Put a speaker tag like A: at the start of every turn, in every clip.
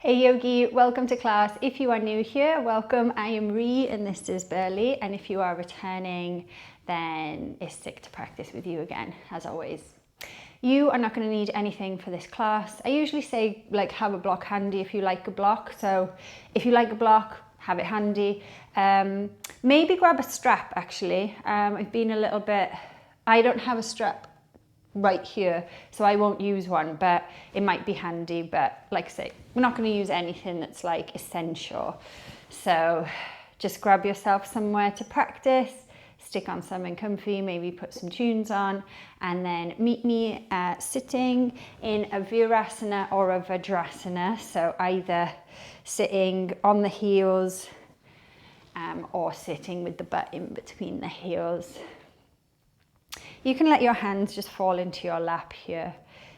A: Hey yogi, welcome to class. If you are new here, welcome. I am Rhi and this is Burghley, and if you are returning, then it's sick to practice with you again, as always. You are not going to need anything for this class. I usually say have a block handy if you like a block. So if you like a block, have it handy. Maybe grab a strap actually. I've been a little bit, I don't have a strap right here, so I won't use one, but it might be handy. But like I say, we're not going to use anything that's like essential. So just grab yourself somewhere to practice, stick on something comfy, maybe put some tunes on, and then meet me sitting in a Virasana or a Vajrasana. So either sitting on the heels or sitting with the butt in between the heels. You can let your hands just fall into your lap here.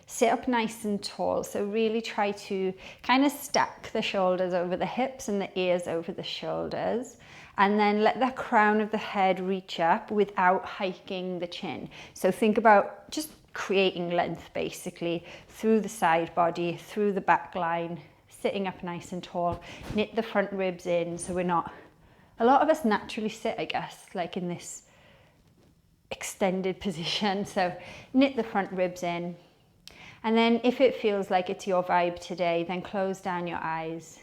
A: Sit up nice and tall. So really try to kind of stack the shoulders over the hips and the ears over the shoulders. And then let the crown of the head reach up without hiking the chin. So think about just creating length basically through the side body, through the back line, sitting up nice and tall. Knit the front ribs in so we're not, a lot of us naturally sit, I guess, like in this extended position. So knit the front ribs in. And then if it feels like it's your vibe today, then close down your eyes.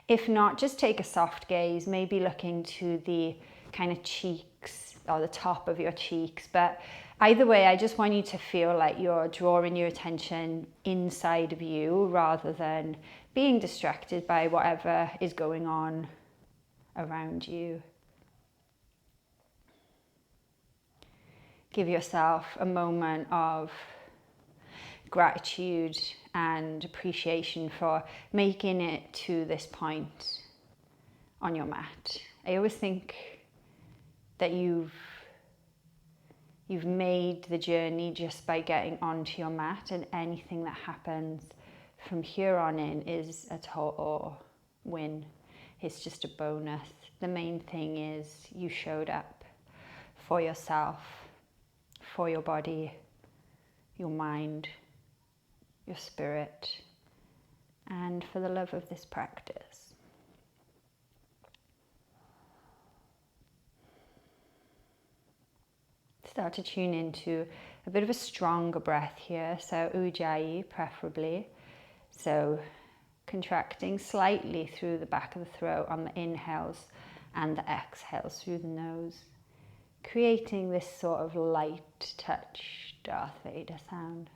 A: If not, just take a soft gaze, maybe looking to the kind of cheeks or the top of your cheeks. But either way, I just want you to feel like you're drawing your attention inside of you rather than being distracted by whatever is going on around you. Give yourself a moment of gratitude and appreciation for making it to this point on your mat. I always think that you've made the journey just by getting onto your mat, and anything that happens from here on in is a total win. It's just a bonus. The main thing is you showed up for yourself, for your body, your mind, your spirit, and for the love of this practice. Start to tune into a bit of a stronger breath here, so Ujjayi preferably. So contracting slightly through the back of the throat on the inhales and the exhales through the nose, creating this sort of light touch Darth Vader sound.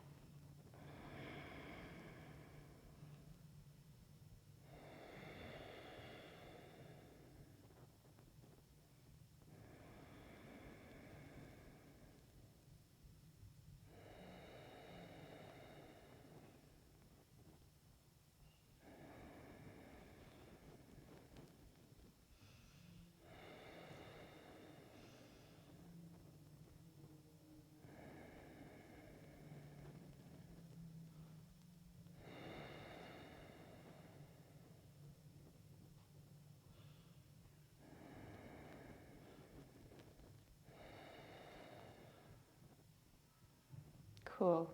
A: Cool.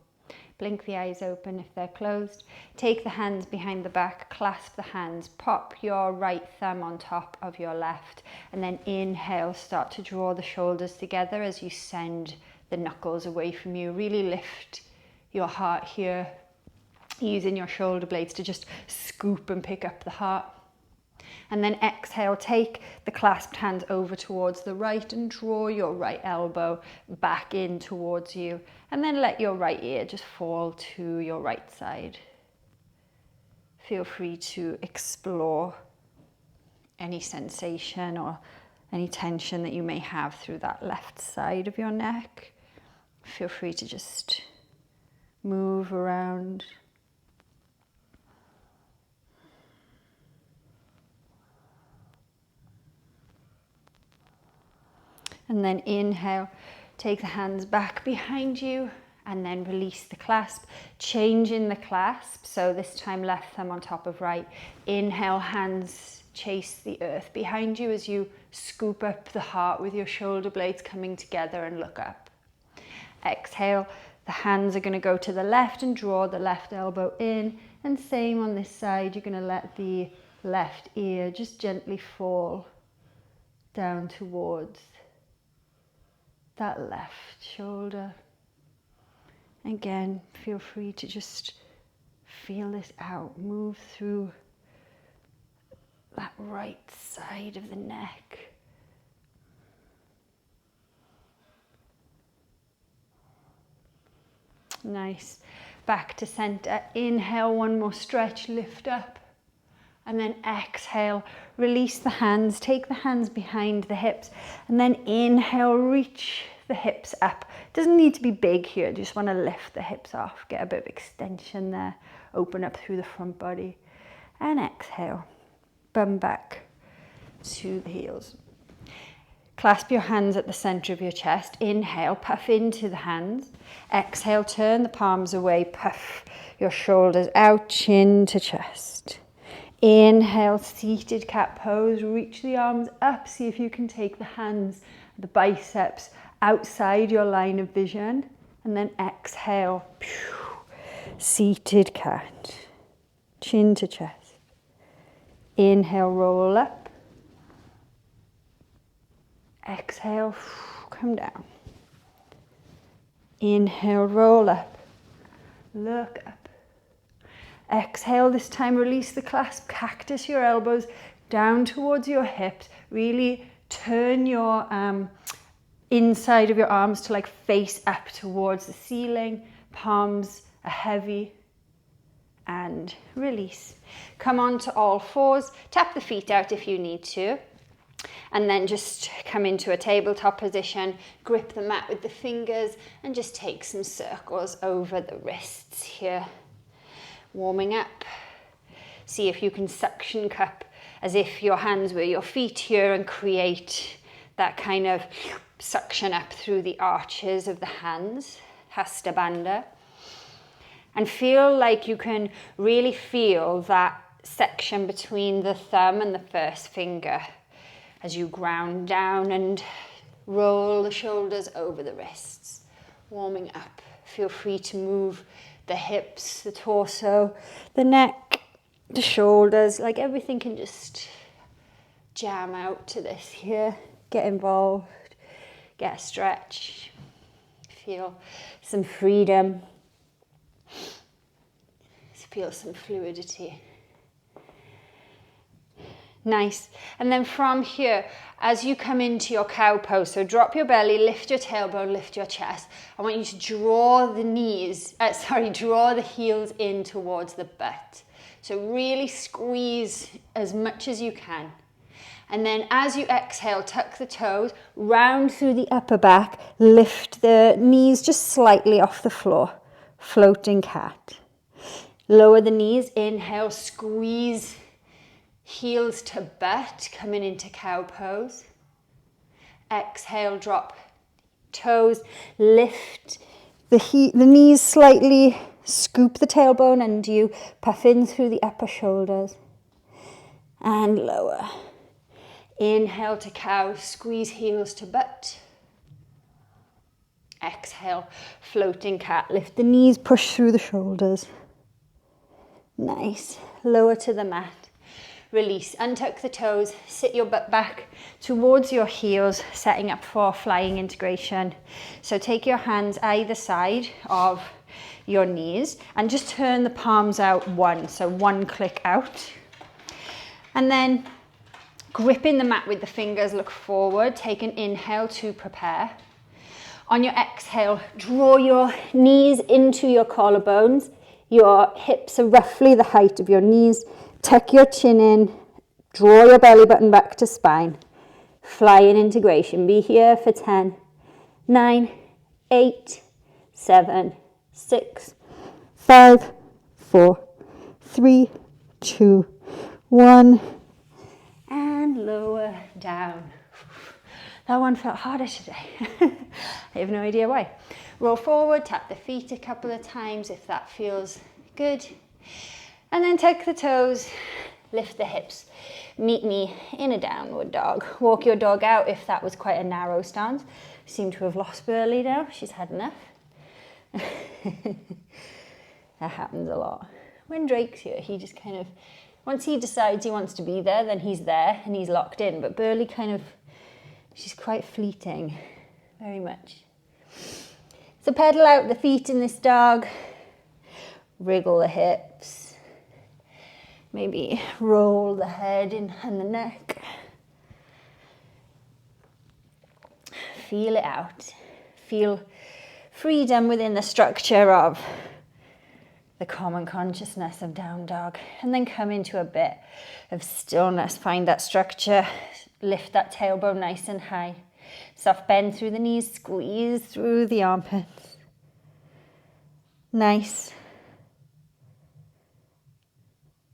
A: Blink the eyes open if they're closed. Take the hands behind the back, clasp the hands, pop your right thumb on top of your left, and then inhale, start to draw the shoulders together as you send the knuckles away from you. Really lift your heart here, using your shoulder blades to just scoop and pick up the heart. And then exhale, take the clasped hands over towards the right and draw your right elbow back in towards you. And then let your right ear just fall to your right side. Feel free to explore any sensation or any tension that you may have through that left side of your neck. Feel free to just move around. And then inhale, take the hands back behind you and then release the clasp. Change in the clasp, so this time left thumb on top of right. Inhale, hands chase the earth behind you as you scoop up the heart with your shoulder blades coming together and look up. Exhale, the hands are going to go to the left and draw the left elbow in. And same on this side, you're going to let the left ear just gently fall down towards that left shoulder. Again, feel free to just feel this out, move through that right side of the neck. Nice. Back to center. Inhale, one more stretch, lift up. And then exhale, release the hands, take the hands behind the hips. And then inhale, reach the hips up. Doesn't need to be big here, just want to lift the hips off, get a bit of extension there, open up through the front body. And exhale, bum back to the heels. Clasp your hands at the center of your chest. Inhale, puff into the hands. Exhale, turn the palms away, puff your shoulders out, chin to chest. Inhale, seated cat pose. Reach the arms up. See if you can take the hands, the biceps outside your line of vision. And then exhale, seated cat, chin to chest. Inhale, roll up. Exhale, come down. Inhale, roll up. Look up. Exhale, this time release the clasp, cactus your elbows down towards your hips. Really turn your inside of your arms to like face up towards the ceiling. Palms are heavy. And release. Come on to all fours. Tap the feet out if you need to. And then just come into a tabletop position, grip the mat with the fingers and just take some circles over the wrists here. Warming up. See if you can suction cup as if your hands were your feet here and create that kind of suction up through the arches of the hands. Hastasana. And feel like you can really feel that section between the thumb and the first finger as you ground down and roll the shoulders over the wrists. Warming up. Feel free to move the hips, the torso, the neck, the shoulders, like everything can just jam out to this here. Get involved, get a stretch, feel some freedom, feel some fluidity. Nice. And then from here, as you come into your cow pose, so drop your belly, lift your tailbone, lift your chest. I want you to draw the draw the heels in towards the butt. So really squeeze as much as you can. And then as you exhale, tuck the toes, round through the upper back, lift the knees just slightly off the floor. Floating cat. Lower the knees, inhale, squeeze heels to butt, coming into cow pose. Exhale, drop toes, lift the knees slightly, scoop the tailbone under you, puff in through the upper shoulders. And lower. Inhale to cow, squeeze heels to butt. Exhale, floating cat, lift the knees, push through the shoulders. Nice. Lower to the mat. Release, untuck the toes, sit your butt back towards your heels, setting up for flying integration. So take your hands either side of your knees and just turn the palms out one, so one click out. And then gripping the mat with the fingers, look forward, take an inhale to prepare. On your exhale, draw your knees into your collarbones. Your hips are roughly the height of your knees. Tuck your chin in, draw your belly button back to spine. Flying integration. Be here for 10, 9, 8, 7, 6, 5, 4, 3, 2, 1. And lower down. That one felt harder today. I have no idea why. Roll forward, tap the feet a couple of times if that feels good. And then tuck the toes, lift the hips. Meet me in a downward dog. Walk your dog out if that was quite a narrow stance. Seem to have lost Burghley now. She's had enough. That happens a lot. when Drake's here, he just kind of, once he decides he wants to be there, then he's there and he's locked in. But Burghley kind of, she's quite fleeting, very much. So pedal out the feet in this dog, wriggle the hips, maybe roll the head in and the neck. Feel it out. Feel freedom within the structure of the common consciousness of down dog, and then come into a bit of stillness. Find that structure, lift that tailbone nice and high. Soft bend through the knees, squeeze through the armpits. Nice.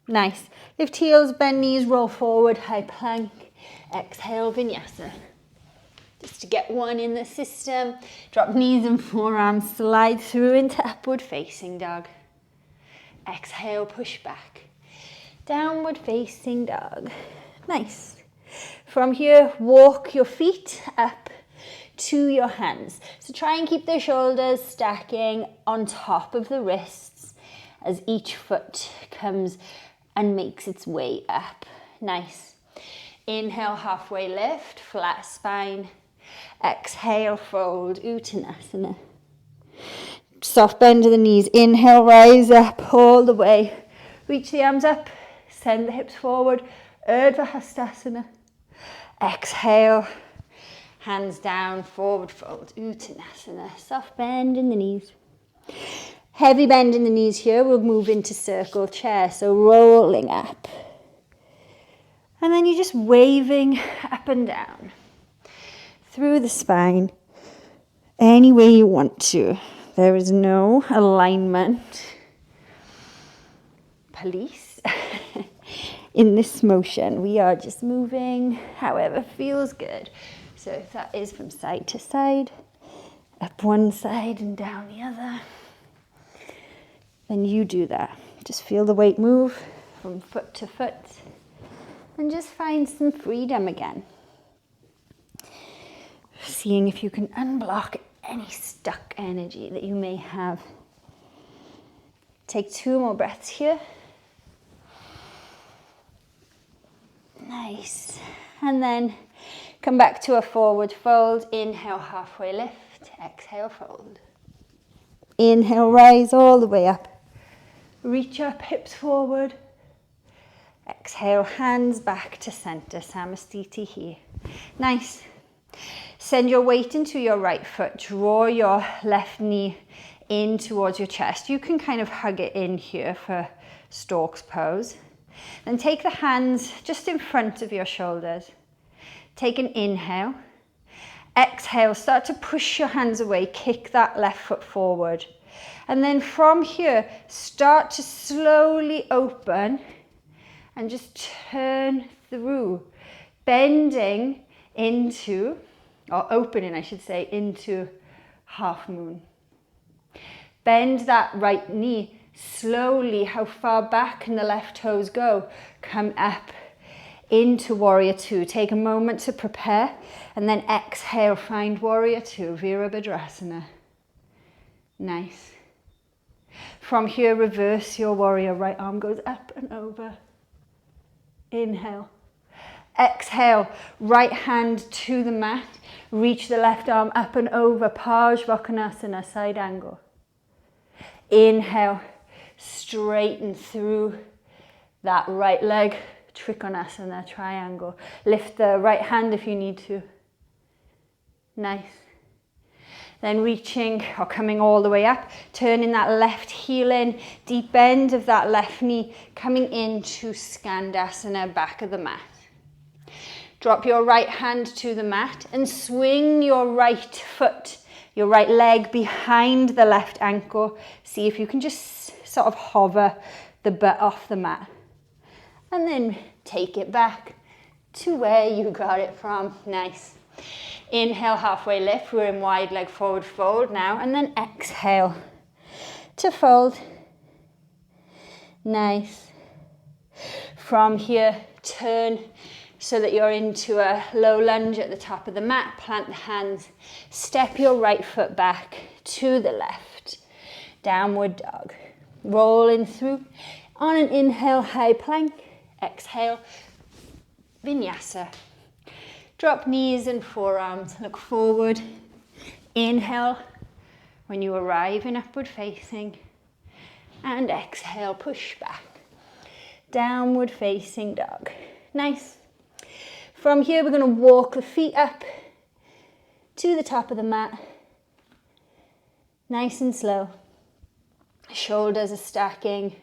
A: Nice. Lift heels, bend knees, roll forward, high plank. Exhale, Vinyasa. Just to get one in the system. Drop knees and forearms, slide through into upward facing dog. Exhale, push back. Downward facing dog. Nice. From here, walk your feet up to your hands. So try and keep the shoulders stacking on top of the wrists as each foot comes and makes its way up. Nice. Inhale, halfway lift, flat spine. Exhale, fold, Uttanasana. Soft bend of the knees. Inhale, rise up all the way. Reach the arms up, send the hips forward. Urdhva Hastasana. Exhale, hands down, forward fold, Uttanasana. Soft bend in the knees. Heavy bend in the knees here. We'll move into circle chair, so rolling up. And then you're just waving up and down through the spine any way you want to. There is no alignment police in this motion. We are just moving however feels good. So if that is from side to side, up one side and down the other, then you do that. Just feel the weight move from foot to foot and just find some freedom again. Seeing if you can unblock any stuck energy that you may have. Take 2 more breaths here. Nice. And then come back to a forward fold. Inhale, halfway lift. Exhale, fold. Inhale, rise all the way up. Reach up, hips forward. Exhale, hands back to center. Samastiti here. Nice. Send your weight into your right foot. Draw your left knee in towards your chest. You can kind of hug it in here for stork's pose. Then take the hands just in front of your shoulders. Take an inhale. Exhale, start to push your hands away. Kick that left foot forward. And then from here, start to slowly open and just turn through, bending into, or opening I should say, into half moon. Bend that right knee slowly. How far back can the left toes go? Come up into warrior two. Take a moment to prepare and then exhale, find warrior two, Virabhadrasana. Nice. From here, reverse your warrior. Right arm goes up and over. Inhale. Exhale, right hand to the mat. Reach the left arm up and over, Pabottanasana, side angle. Inhale, straighten through that right leg, Trikonasana, triangle. Lift the right hand if you need to. Nice. Then reaching or coming all the way up, turning that left heel in, deep bend of that left knee, coming into Skandasana, back of the mat. Drop your right hand to the mat and swing your right foot, your right leg behind the left ankle. See if you can just sort of hover the butt off the mat. And then take it back to where you got it from. Nice. Inhale, halfway lift. We're in wide leg forward fold now. And then exhale to fold. Nice. From here, turn so that you're into a low lunge at the top of the mat. Plant the hands. Step your right foot back to the left. Downward dog. Rolling through. On an inhale, high plank. Exhale, Vinyasa. Drop knees and forearms, look forward. Inhale when you arrive in upward facing. And exhale, push back. Downward facing dog. Nice. From here, we're going to walk the feet up to the top of the mat. Nice and slow. Shoulders are stacking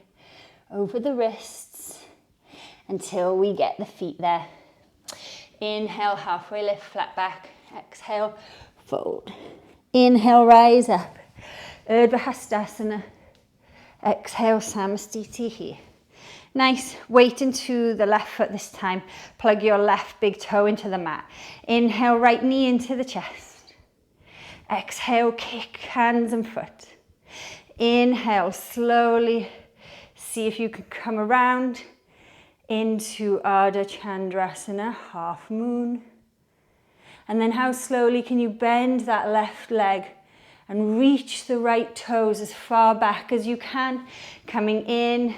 A: over the wrists until we get the feet there. Inhale, halfway lift, flat back. Exhale, fold. Inhale, rise up. Urdhva Hastasana. Exhale, Samastiti here. Nice. Weight into the left foot this time. Plug your left big toe into the mat. Inhale, right knee into the chest. Exhale, kick hands and foot. Inhale, slowly. See if you can come around into Ardha Chandrasana, half moon. And then how slowly can you bend that left leg and reach the right toes as far back as you can. Coming in,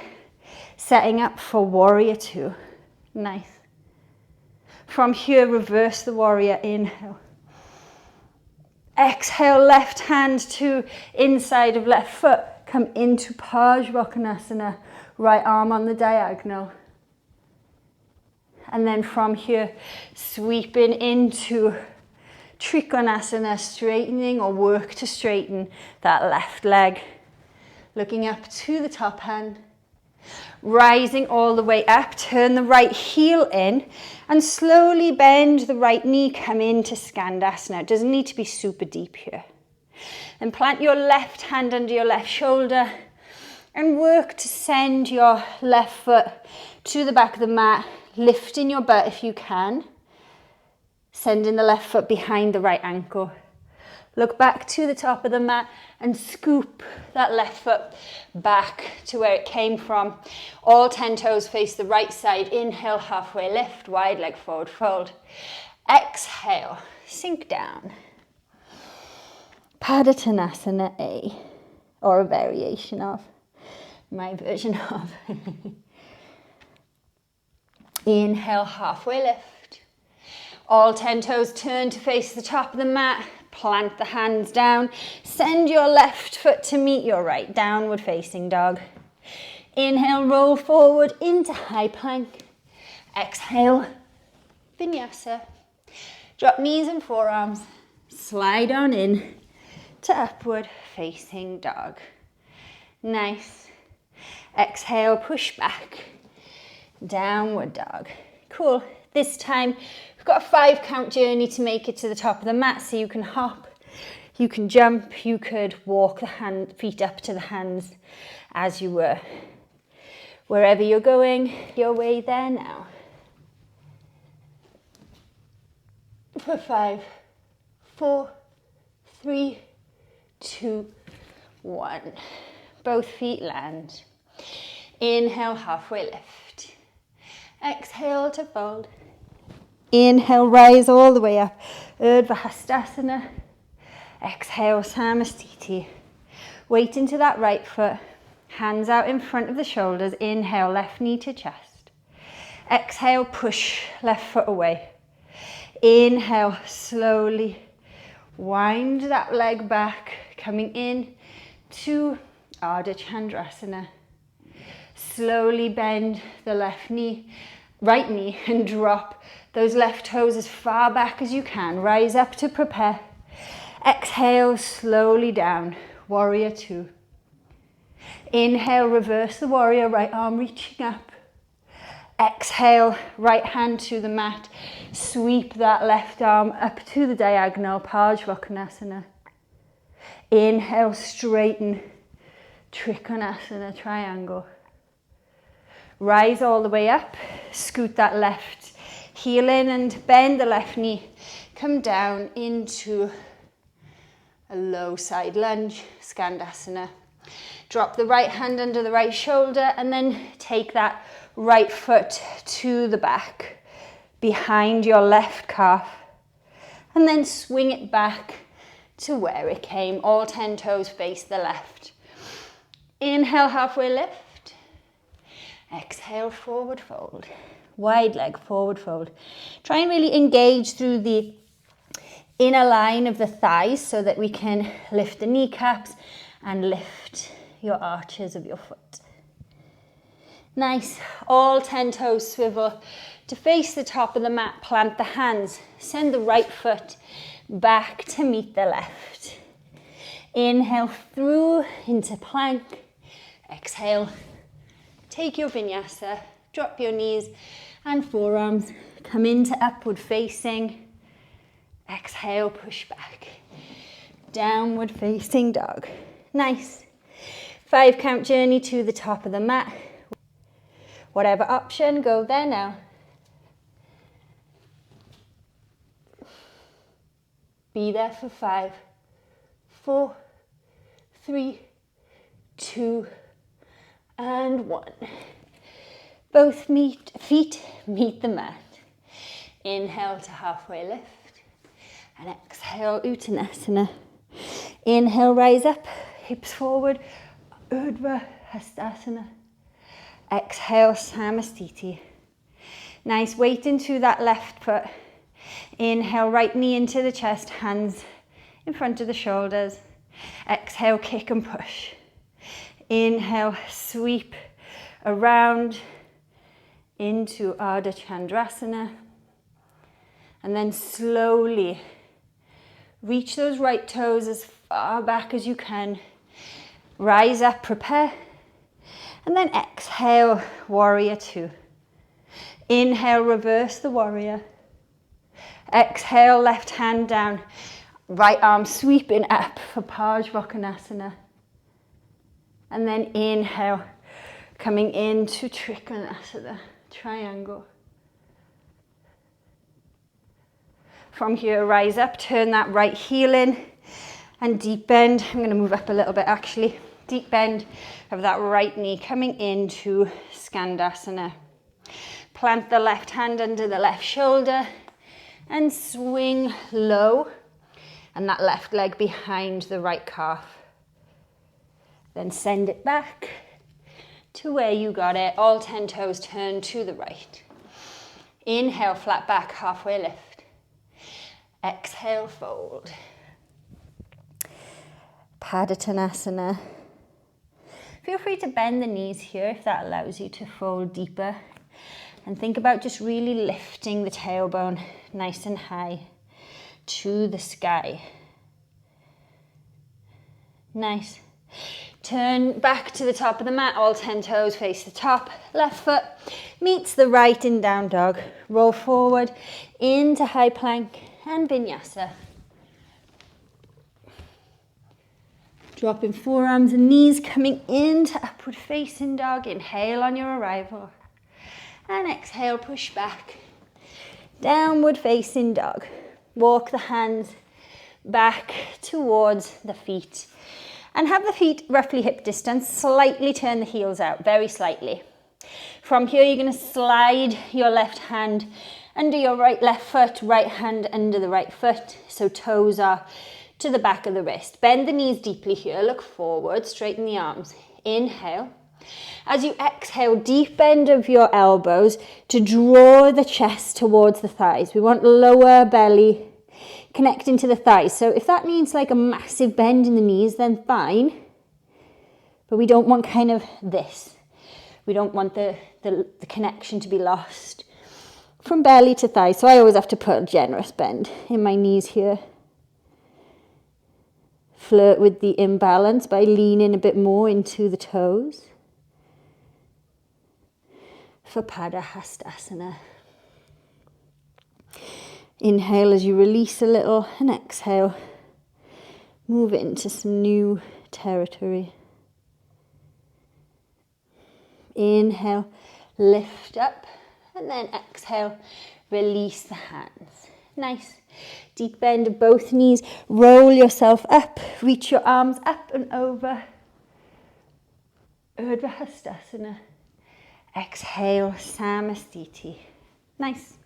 A: setting up for warrior two. Nice. From here, reverse the warrior, inhale. Exhale, left hand to inside of left foot. Come into Pabottanasana, right arm on the diagonal. And then from here, sweeping into Trikonasana, straightening or work to straighten that left leg. Looking up to the top hand. Rising all the way up, turn the right heel in and slowly bend the right knee, come into Skandasana. It doesn't need to be super deep here. Then plant your left hand under your left shoulder and work to send your left foot to the back of the mat, lifting your butt if you can, sending the left foot behind the right ankle. Look back to the top of the mat and scoop that left foot back to where it came from. All 10 toes face the right side. Inhale, halfway lift, wide leg forward fold. Exhale, sink down. Pabottanasana A, or a variation of, my version of. Inhale, halfway lift. All 10 toes turn to face the top of the mat. Plant the hands down. Send your left foot to meet your right. Downward facing dog. Inhale, roll forward into high plank. Exhale, Vinyasa. Drop knees and forearms. Slide on in to upward facing dog. Nice. Exhale, push back. Downward dog. Cool. This time, we've got a 5 count journey to make it to the top of the mat, so you can hop, you can jump, you could walk the feet up to the hands as you were. Wherever you're going, your way there now. For 5, 4, 3, 2, 1. Both feet land. Inhale, halfway lift. Exhale to fold. Inhale, rise all the way up. Urdhva Hastasana. Exhale, Samastiti. Weight into that right foot. Hands out in front of the shoulders. Inhale, left knee to chest. Exhale, push left foot away. Inhale, slowly wind that leg back. Coming in to Ardha Chandrasana. Slowly bend the left knee, right knee, and drop those left toes as far back as you can. Rise up to prepare. Exhale, slowly down. Warrior two. Inhale, reverse the warrior, right arm reaching up. Exhale, right hand to the mat. Sweep that left arm up to the diagonal, Pabottanasana. Inhale, straighten, Trikonasana, triangle. Rise all the way up, scoot that left heel in and bend the left knee. Come down into a low side lunge, Skandasana. Drop the right hand under the right shoulder and then take that right foot to the back, behind your left calf. And then swing it back to where it came. All 10 toes face the left. Inhale, halfway lift. Exhale, forward fold. Wide leg, forward fold. Try and really engage through the inner line of the thighs so that we can lift the kneecaps and lift your arches of your foot. Nice. All 10 toes swivel to face the top of the mat. Plant the hands. Send the right foot back to meet the left. Inhale through into plank. Exhale. Take your vinyasa. Drop your knees and forearms. Come into upward facing. Exhale, push back. Downward facing dog. Nice. 5 count journey to the top of the mat. Whatever option, go there now. Be there for 5, 4, 3, 2, and 1. Both feet meet the mat. Inhale to halfway lift. And exhale, Uttanasana. Inhale, rise up, hips forward, Urdhva Hastasana. Exhale, Samastiti. Nice, weight into that left foot. Inhale, right knee into the chest, hands in front of the shoulders. Exhale, kick and push. Inhale, sweep around into Ardha Chandrasana. And then slowly reach those right toes as far back as you can. Rise up, prepare. And then exhale, warrior 2. Inhale, reverse the warrior. Exhale, left hand down. Right arm sweeping up for Pabottanasana. And then inhale, coming into Trikonasana, triangle. From here, rise up, turn that right heel in and deep bend. I'm going to move up a little bit actually. Deep bend of that right knee coming into Skandasana. Plant the left hand under the left shoulder and swing low. And that left leg behind the right calf. Then send it back to where you got it. All 10 toes turn to the right. Inhale, flat back, halfway lift. Exhale, fold. Pabottanasana. Feel free to bend the knees here if that allows you to fold deeper. And think about just really lifting the tailbone nice and high to the sky. Nice. Turn back to the top of the mat, all 10 toes face the top. Left foot meets the right in down dog. Roll forward into high plank and vinyasa. Dropping forearms and knees, coming into upward facing dog. Inhale on your arrival. And exhale, push back. Downward facing dog. Walk the hands back towards the feet. And have the feet roughly hip distance. Slightly turn the heels out, very slightly. From here, you're going to slide your left hand under your left foot, right hand under the right foot. So toes are to the back of the wrist. Bend the knees deeply here. Look forward, straighten the arms. Inhale. As you exhale, deep bend of your elbows to draw the chest towards the thighs. We want lower belly connecting to the thighs. So if that means like a massive bend in the knees, then fine. But we don't want kind of this. We don't want the connection to be lost from belly to thigh. So I always have to put a generous bend in my knees here. Flirt with the imbalance by leaning a bit more into the toes. For Pada Hastasana. Inhale as you release a little and exhale. Move into some new territory. Inhale, lift up, and then exhale, release the hands. Nice. Deep bend of both knees. Roll yourself up. Reach your arms up and over. Urdhva Hastasana. Exhale, Samastiti. Nice.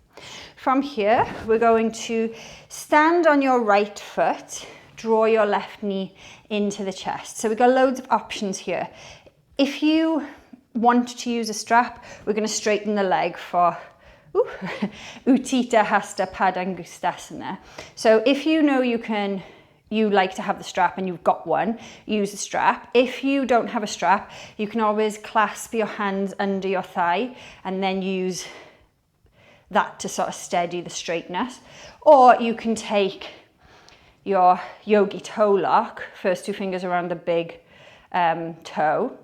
A: From here, we're going to stand on your right foot. Draw your left knee into the chest. So we've got loads of options here. If you want to use a strap, we're going to straighten the leg for Utthita Hasta Padangustasana. So if you know you like to have the strap and you've got one, use a strap. If you don't have a strap, you can always clasp your hands under your thigh and then use that to sort of steady the straightness. Or you can take your yogi toe lock, first two fingers around the big toe,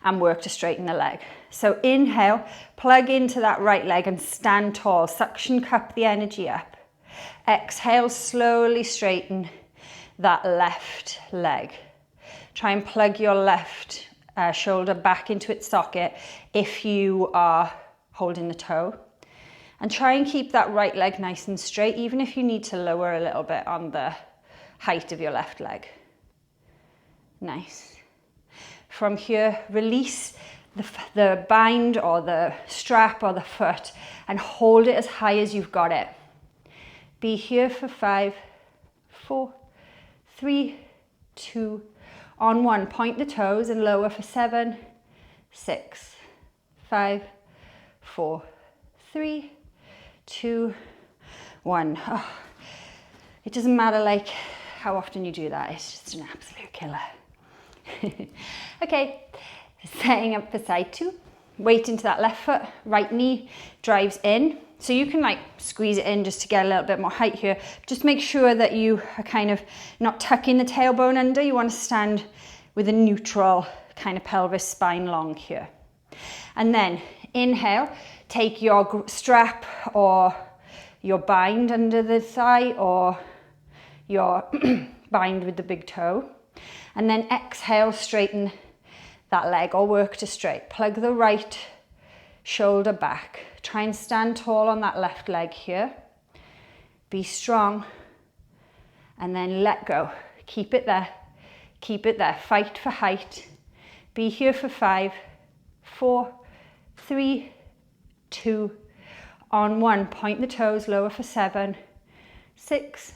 A: and work to straighten the leg. So inhale, plug into that right leg and stand tall, suction cup the energy up. Exhale, slowly straighten that left leg. Try and plug your left shoulder back into its socket if you are holding the toe. And try and keep that right leg nice and straight, even if you need to lower a little bit on the height of your left leg. Nice. From here, release the bind or the strap or the foot and hold it as high as you've got it. Be here for 5, 4, 3, 2, on 1. Point the toes and lower for 7, 6, 5, 4, 3, 2, 1. Oh, it doesn't matter like how often you do that, it's just an absolute killer. Okay, setting up for side 2. Weight into that left foot, right knee drives in. So you can like squeeze it in just to get a little bit more height here. Just make sure that you are kind of not tucking the tailbone under. You want to stand with a neutral kind of pelvis, spine long here. And then inhale, take your strap or your bind under the thigh or your bind with the big toe. And then exhale, straighten that leg or work to straight. Plug the right shoulder back. Try and stand tall on that left leg here. Be strong. And then let go. Keep it there. Keep it there. Fight for height. Be here for 5, 4, 3, 2, on 1. Point the toes, lower for 7, 6,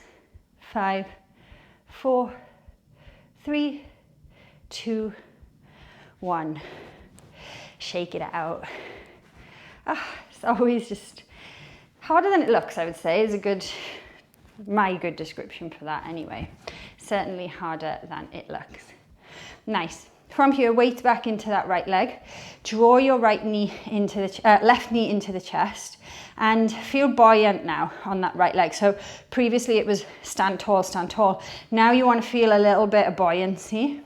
A: 5, 4, 3, 2, 1. Shake it out. It's always just harder than it looks, I would say, is my good description for that anyway. Certainly harder than it looks. Nice. From here, weight back into that right leg. Draw your right knee into the left knee into the chest and feel buoyant now on that right leg. So previously it was stand tall, stand tall. Now you want to feel a little bit of buoyancy.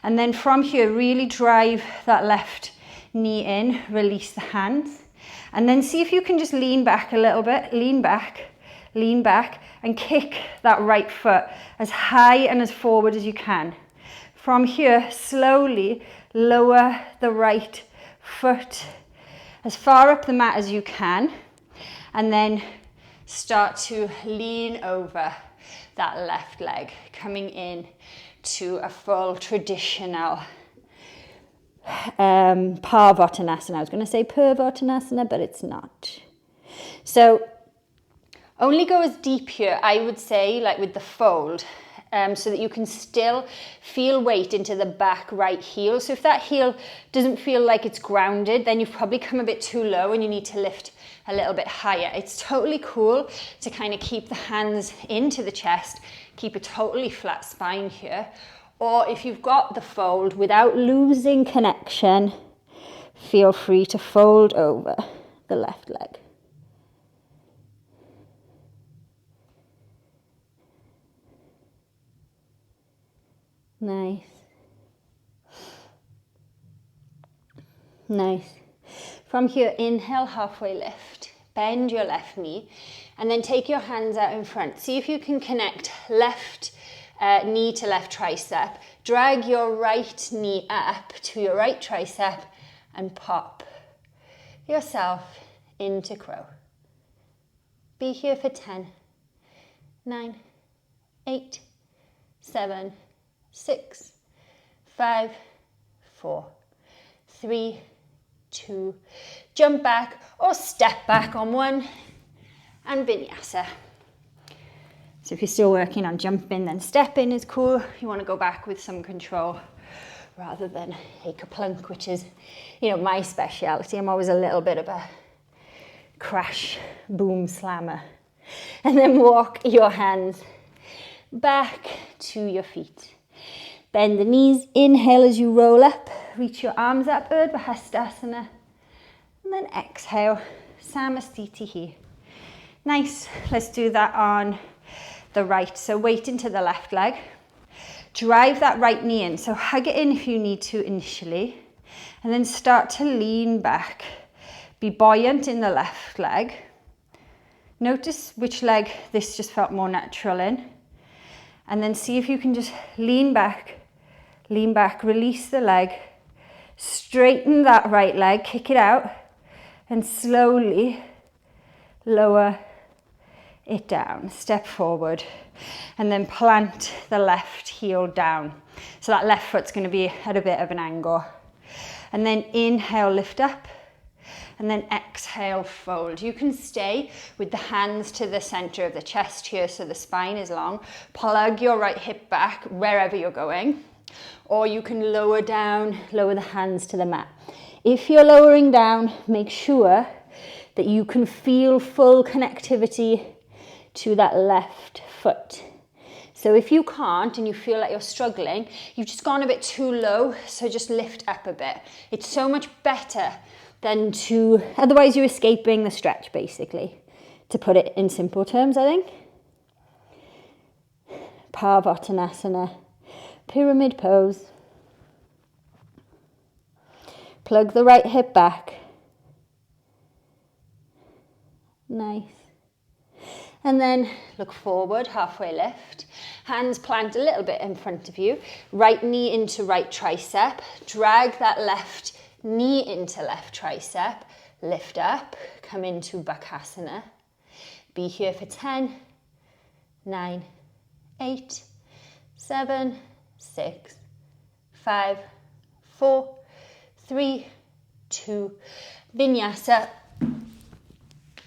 A: And then from here, really drive that left knee in, release the hands. And then see if you can just lean back a little bit, lean back, and kick that right foot as high and as forward as you can. From here, slowly lower the right foot as far up the mat as you can, and then start to lean over that left leg, coming in to a full traditional Pabottanasana. I was going to say Pabottanasana, but it's not. So only go as deep here, I would say, like with the fold, so that you can still feel weight into the back right heel. So if that heel doesn't feel like it's grounded, then you've probably come a bit too low and you need to lift a little bit higher. It's totally cool to kind of keep the hands into the chest, keep a totally flat spine here. Or if you've got the fold, without losing connection, feel free to fold over the left leg. Nice. Nice. From here, inhale, halfway lift. Bend your left knee and then take your hands out in front. See if you can connect left knee to left tricep. Drag your right knee up to your right tricep and pop yourself into crow. Be here for 10, 9, 8, 7, 6, 5, 4, 3, 2, jump back or step back on 1 and Vinyasa. So if you're still working on jumping, then stepping is cool. You want to go back with some control. rather than a plank, which is, you know, my speciality. I'm always a little bit of a crash, boom, slammer. And then walk your hands back to your feet. Bend the knees, inhale as you roll up, reach your arms upward, Hastasana. And then exhale, Samasthiti. Nice, let's do that on the right. So weight into the left leg. Drive that right knee in, so hug it in if you need to initially. And then start to lean back. Be buoyant in the left leg. Notice which leg this just felt more natural in. And then see if you can just lean back, release the leg, straighten that right leg, kick it out, and slowly lower it down. Step forward, and then plant the left heel down. So that left foot's going to be at a bit of an angle. And then inhale, lift up. And then exhale, fold. You can stay with the hands to the center of the chest here so the spine is long. Plug your right hip back wherever you're going. Or you can lower down, lower the hands to the mat. If you're lowering down, make sure that you can feel full connectivity to that left foot. So if you can't and you feel like you're struggling, you've just gone a bit too low, so just lift up a bit. It's so much better than to, otherwise you're escaping the stretch basically, to put it in simple terms, I think. Pabottanasana, pyramid pose. Plug the right hip back. Nice. And then look forward, halfway lift. Hands plant a little bit in front of you. Right knee into right tricep. Drag that left knee into left tricep, lift up, come into Bakasana. Be here for 10, 9, 8, 7, 6, 5, 4, 3, 2, Vinyasa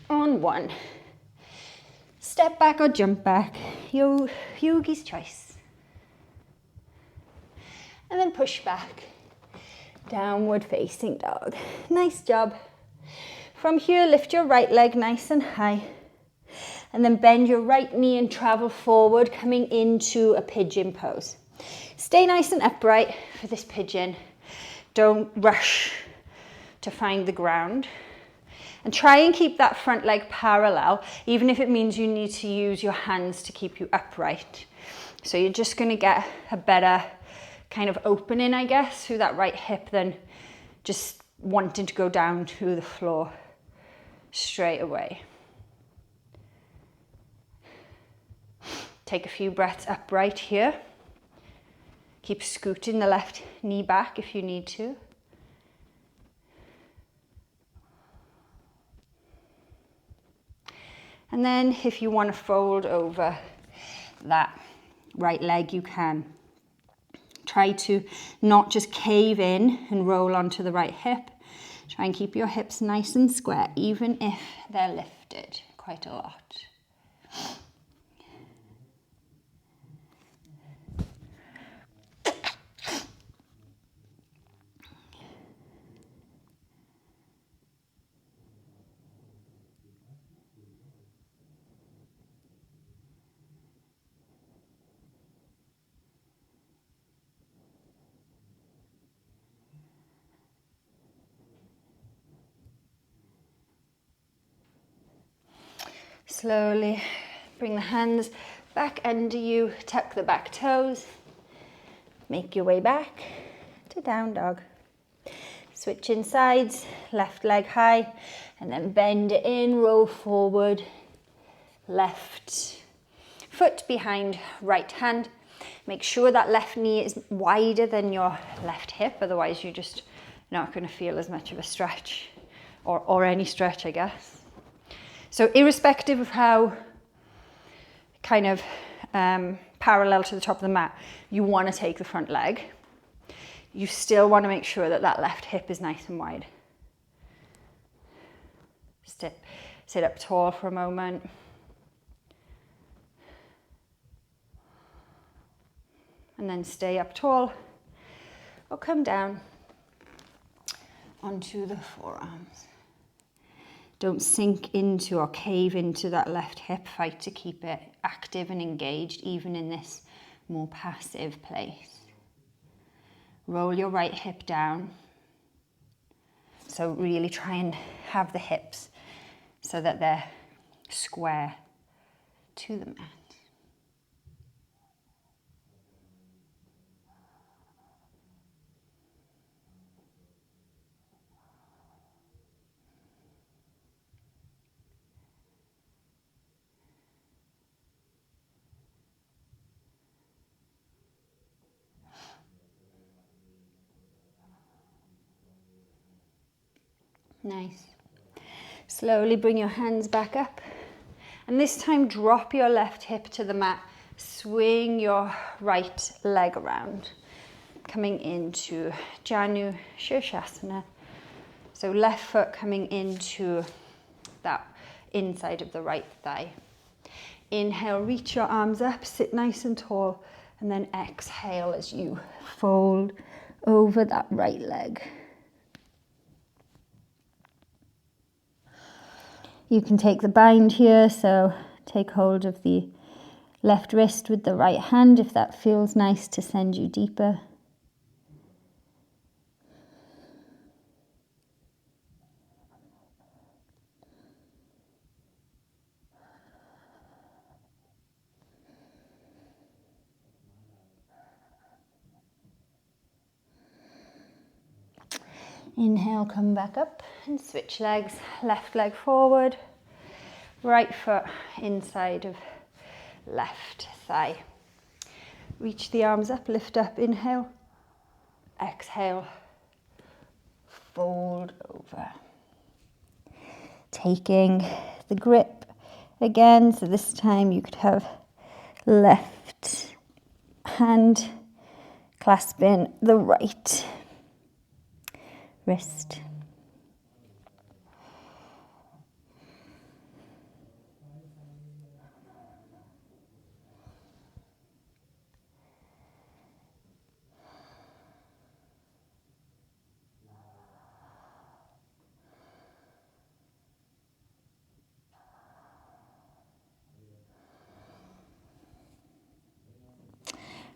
A: on 1. Step back or jump back, yogi's choice. And then push back. Downward facing dog. Nice job. From here, lift your right leg nice and high. And then bend your right knee and travel forward, coming into a pigeon pose. Stay nice and upright for this pigeon. Don't rush to find the ground. And try and keep that front leg parallel, even if it means you need to use your hands to keep you upright. So you're just going to get a better kind of opening, I guess, through that right hip than just wanting to go down to the floor straight away. Take a few breaths upright here. Keep scooting the left knee back if you need to. And then if you want to fold over that right leg, you can. Try to not just cave in and roll onto the right hip. Try and keep your hips nice and square, even if they're lifted quite a lot. Slowly bring the hands back under you, tuck the back toes, make your way back to down dog. Switching sides, left leg high, and then bend it in, roll forward, left foot behind right hand. Make sure that left knee is wider than your left hip, otherwise you're just not going to feel as much of a stretch, or any stretch, I guess. So irrespective of how kind of parallel to the top of the mat you want to take the front leg, you still want to make sure that that left hip is nice and wide. Sit up tall for a moment. And then stay up tall. or come down onto the forearms. Don't sink into or cave into that left hip. Fight to keep it active and engaged, even in this more passive place. Roll your right hip down. So really try and have the hips so that they're square to the mat. Nice. Slowly bring your hands back up. And this time drop your left hip to the mat. Swing your right leg around. Coming into Janu Shirshasana. So left foot coming into that inside of the right thigh. Inhale, reach your arms up, sit nice and tall. And then exhale as you fold over that right leg. You can take the bind here, so take hold of the left wrist with the right hand if that feels nice to send you deeper. Inhale, come back up and switch legs. Left leg forward, right foot inside of left thigh. Reach the arms up, lift up, inhale, exhale, fold over. Taking the grip again, so this time you could have left hand clasping the right wrist.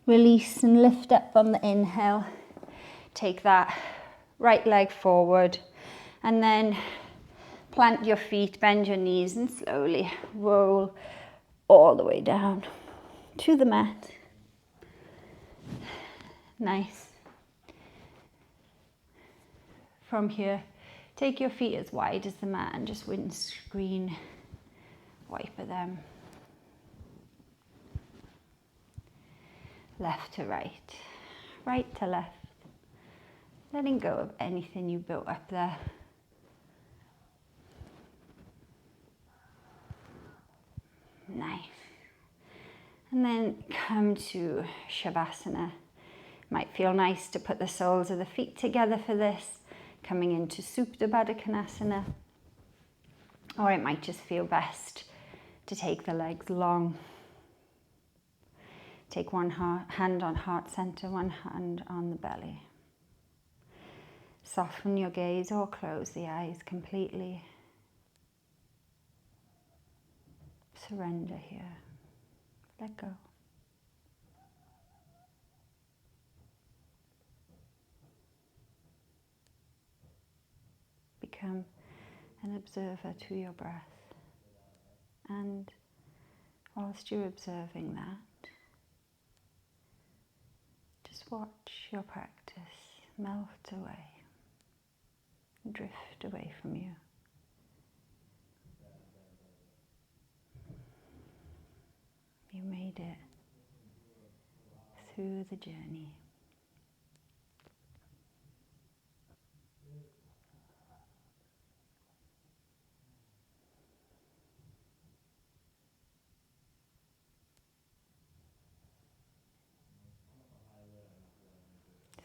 A: Release and lift up on the inhale. Take that right leg forward and then plant your feet, bend your knees and slowly roll all the way down to the mat. Nice. From here, take your feet as wide as the mat and just windscreen wiper them. Left to right, right to left. Letting go of anything you built up there. Nice. And then come to Shavasana. Might feel nice to put the soles of the feet together for this. Coming into Supta Baddha, or it might just feel best to take the legs long. Take one hand on heart center, one hand on the belly. Soften your gaze or close the eyes completely. Surrender here. Let go. Become an observer to your breath. And whilst you're observing that, just watch your practice melt away, drift away from you. You made it through the journey.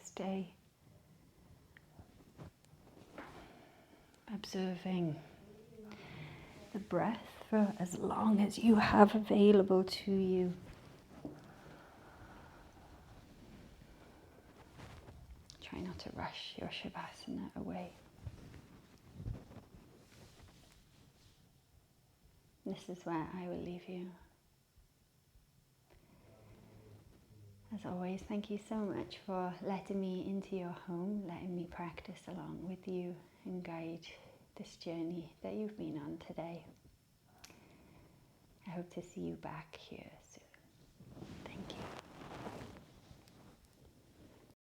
A: Stay observing the breath for as long as you have available to you. not to rush your Shavasana away. This is where I will leave you. As always, thank you so much for letting me into your home, letting me practice along with you and guide this journey that you've been on today. I hope to see you back here soon.